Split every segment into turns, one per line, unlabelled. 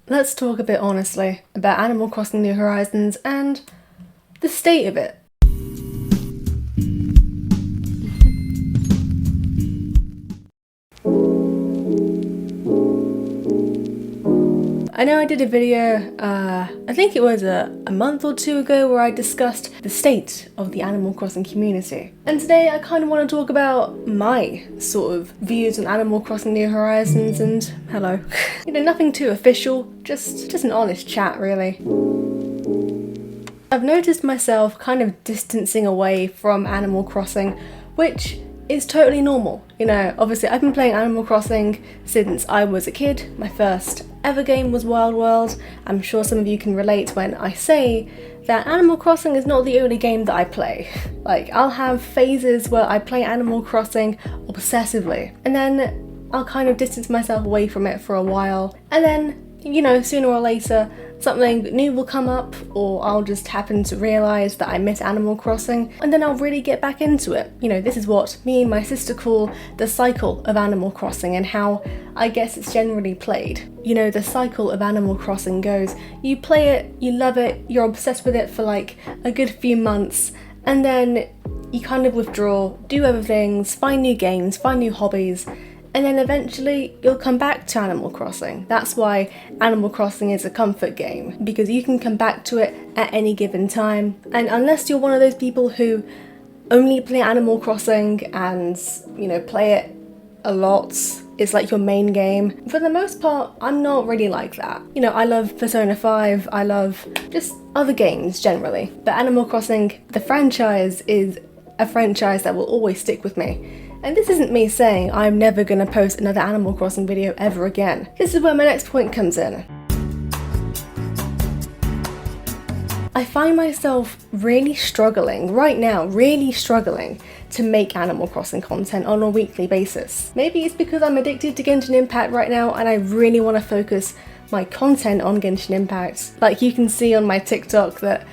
Let's talk a bit honestly about Animal Crossing New Horizons and the state of it. I know I did a video, I think it was a month or two ago, where I discussed the state of the Animal Crossing community. And today I kind of want to talk about my sort of views on Animal Crossing New Horizons and hello. You know, nothing too official, just an honest chat really. I've noticed myself kind of distancing away from Animal Crossing, which is totally normal. You know, obviously I've been playing Animal Crossing since I was a kid. My first ever game was Wild World. I'm sure some of you can relate when I say that Animal Crossing is not the only game that I play. Like, I'll have phases where I play Animal Crossing obsessively, and then I'll kind of distance myself away from it for a while, and then, you know, sooner or later something new will come up, or I'll just happen to realise that I miss Animal Crossing, and then I'll really get back into it. You know, this is what me and my sister call the cycle of Animal Crossing, and how I guess it's generally played. You know, the cycle of Animal Crossing goes, you play it, you love it, you're obsessed with it for like a good few months, and then you kind of withdraw, do other things, find new games, find new hobbies, and then eventually you'll come back to Animal Crossing. That's why Animal Crossing is a comfort game, because you can come back to it at any given time. And unless you're one of those people who only play Animal Crossing and, you know, play it a lot, it's like your main game, for the most part, I'm not really like that. You know, I love Persona 5, I love just other games generally. But Animal Crossing, the franchise, is a franchise that will always stick with me. And this isn't me saying I'm never going to post another Animal Crossing video ever again. This is where my next point comes in. I find myself really struggling, right now, really struggling to make Animal Crossing content on a weekly basis. Maybe it's because I'm addicted to Genshin Impact right now and I really want to focus my content on Genshin Impact. Like, you can see on my TikTok that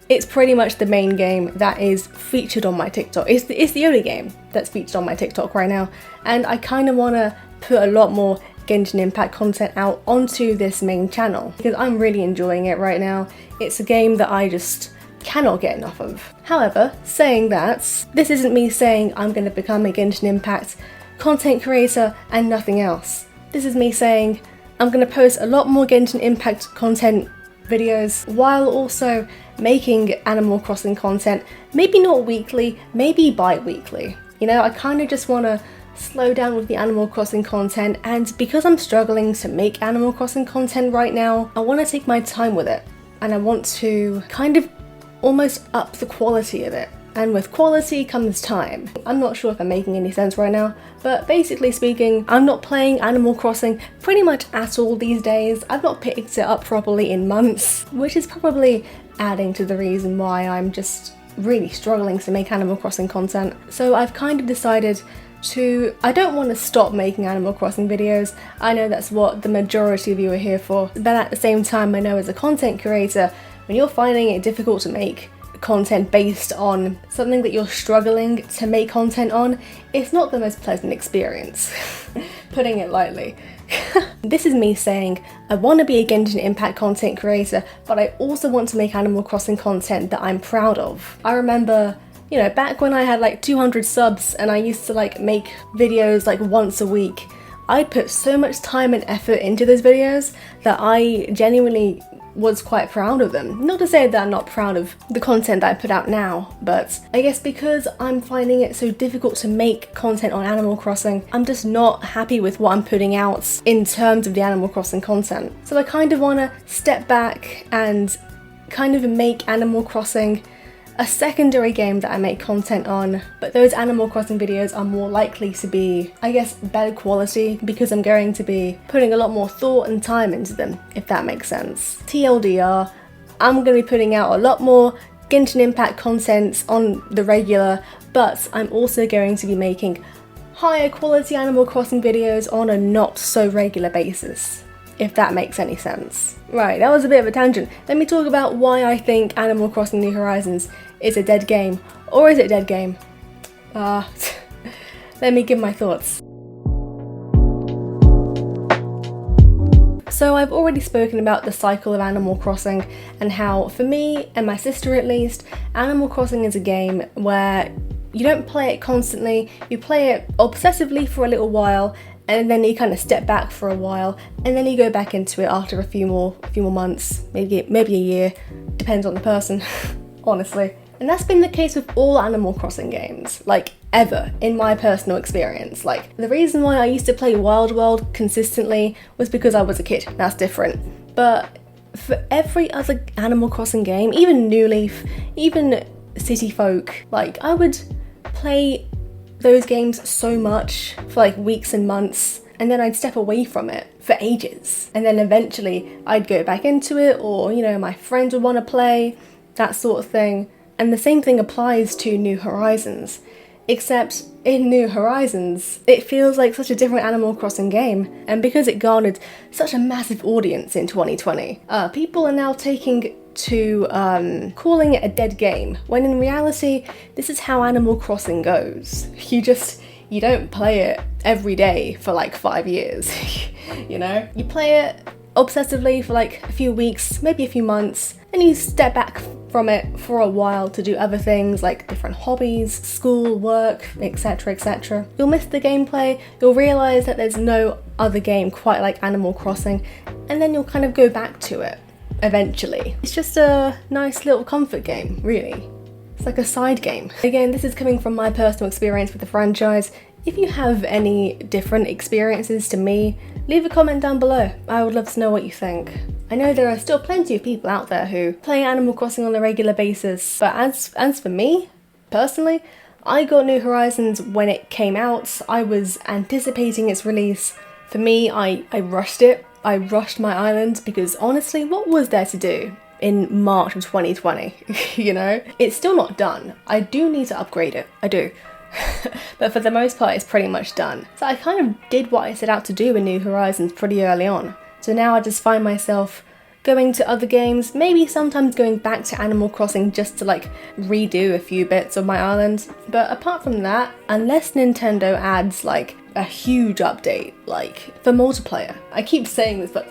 it's pretty much the main game that is featured on my TikTok. It's the only game that's featured on my TikTok right now, and I kind of want to put a lot more Genshin Impact content out onto this main channel, because I'm really enjoying it right now. It's a game that I just cannot get enough of. However, saying that, this isn't me saying I'm going to become a Genshin Impact content creator and nothing else. This is me saying I'm going to post a lot more Genshin Impact content videos while also making Animal Crossing content, maybe not weekly, maybe bi-weekly. You know, I kind of just want to slow down with the Animal Crossing content, and because I'm struggling to make Animal Crossing content right now, I want to take my time with it, and I want to kind of almost up the quality of it. And with quality comes time. I'm not sure if I'm making any sense right now, but basically speaking, I'm not playing Animal Crossing pretty much at all these days. I've not picked it up properly in months, which is probably adding to the reason why I'm just really struggling to make Animal Crossing content. So I've kind of decided I don't want to stop making Animal Crossing videos. I know that's what the majority of you are here for, but at the same time, I know as a content creator, when you're finding it difficult to make content based on something that you're struggling to make content on, it's not the most pleasant experience, putting it lightly. This is me saying I want to be a Genshin Impact content creator, but I also want to make Animal Crossing content that I'm proud of. I remember, you know, back when I had like 200 subs and I used to like make videos like once a week, I'd put so much time and effort into those videos that I genuinely was quite proud of them. Not to say that I'm not proud of the content that I put out now, but I guess because I'm finding it so difficult to make content on Animal Crossing, I'm just not happy with what I'm putting out in terms of the Animal Crossing content. So I kind of want to step back and kind of make Animal Crossing a secondary game that I make content on, but those Animal Crossing videos are more likely to be, I guess, better quality, because I'm going to be putting a lot more thought and time into them, if that makes sense. TLDR, I'm going to be putting out a lot more Genshin Impact content on the regular, but I'm also going to be making higher quality Animal Crossing videos on a not so regular basis, if that makes any sense. Right, that was a bit of a tangent. Let me talk about why I think Animal Crossing New Horizons is a dead game. Or is it a dead game? Let me give my thoughts. So I've already spoken about the cycle of Animal Crossing and how, for me and my sister at least, Animal Crossing is a game where you don't play it constantly, you play it obsessively for a little while, and then you kind of step back for a while, and then you go back into it after a few more months, maybe a year, depends on the person, honestly. And that's been the case with all Animal Crossing games, like ever, in my personal experience. Like, the reason why I used to play Wild World consistently was because I was a kid, that's different. But for every other Animal Crossing game, even New Leaf, even City Folk, like, I would play those games so much for like weeks and months, and then I'd step away from it for ages, and then eventually I'd go back into it, or you know, my friends would want to play, that sort of thing. And the same thing applies to New Horizons, except in New Horizons it feels like such a different Animal Crossing game, and because it garnered such a massive audience in 2020, people are now taking to calling it a dead game, when in reality this is how Animal Crossing goes. You don't play it every day for like 5 years. You know, you play it obsessively for like a few weeks, maybe a few months, and you step back from it for a while to do other things like different hobbies, school, work, etc, etc. You'll miss the gameplay, you'll realise that there's no other game quite like Animal Crossing, and then you'll kind of go back to it eventually. It's just a nice little comfort game, really. It's like a side game. Again, this is coming from my personal experience with the franchise. If you have any different experiences to me, leave a comment down below. I would love to know what you think. I know there are still plenty of people out there who play Animal Crossing on a regular basis, but as for me, personally, I got New Horizons when it came out. I was anticipating its release. For me, I rushed it. I rushed my island because honestly, what was there to do in March of 2020? You know? It's still not done. I do need to upgrade it. I do. But for the most part, it's pretty much done. So I kind of did what I set out to do in New Horizons pretty early on. So now I just find myself going to other games, maybe sometimes going back to Animal Crossing just to like redo a few bits of my island. But apart from that, unless Nintendo adds like a huge update, like for multiplayer. I keep saying this, but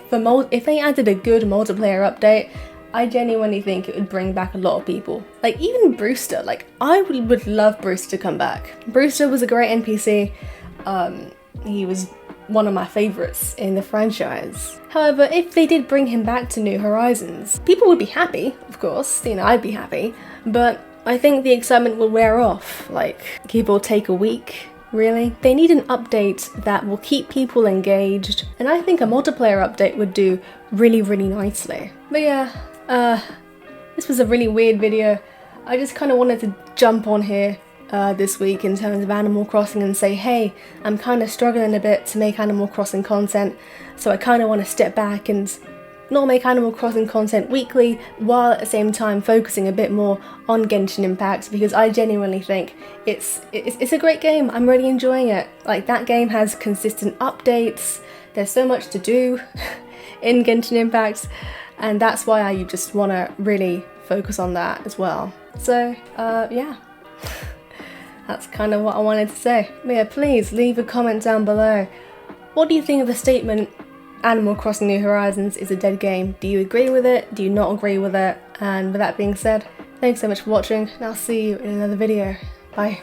if they added a good multiplayer update, I genuinely think it would bring back a lot of people. Like even Brewster, like I would love Brewster to come back. Brewster was a great NPC. He was one of my favourites in the franchise. However, if they did bring him back to New Horizons, people would be happy, of course, you know, I'd be happy, but I think the excitement will wear off, like give or take a week. Really? They need an update that will keep people engaged, and I think a multiplayer update would do really, really nicely. But yeah, this was a really weird video. I just kind of wanted to jump on here this week in terms of Animal Crossing and say, hey, I'm kind of struggling a bit to make Animal Crossing content, so I kind of want to step back and not make Animal Crossing content weekly, while at the same time focusing a bit more on Genshin Impact, because I genuinely think it's a great game. I'm really enjoying it. Like, that game has consistent updates, there's so much to do in Genshin Impact, and that's why I just want to really focus on that as well. So, yeah. That's kind of what I wanted to say. But yeah, please leave a comment down below. What do you think of the statement, Animal Crossing New Horizons is a dead game? Do you agree with it? Do you not agree with it? And with that being said, thanks so much for watching, and I'll see you in another video. Bye.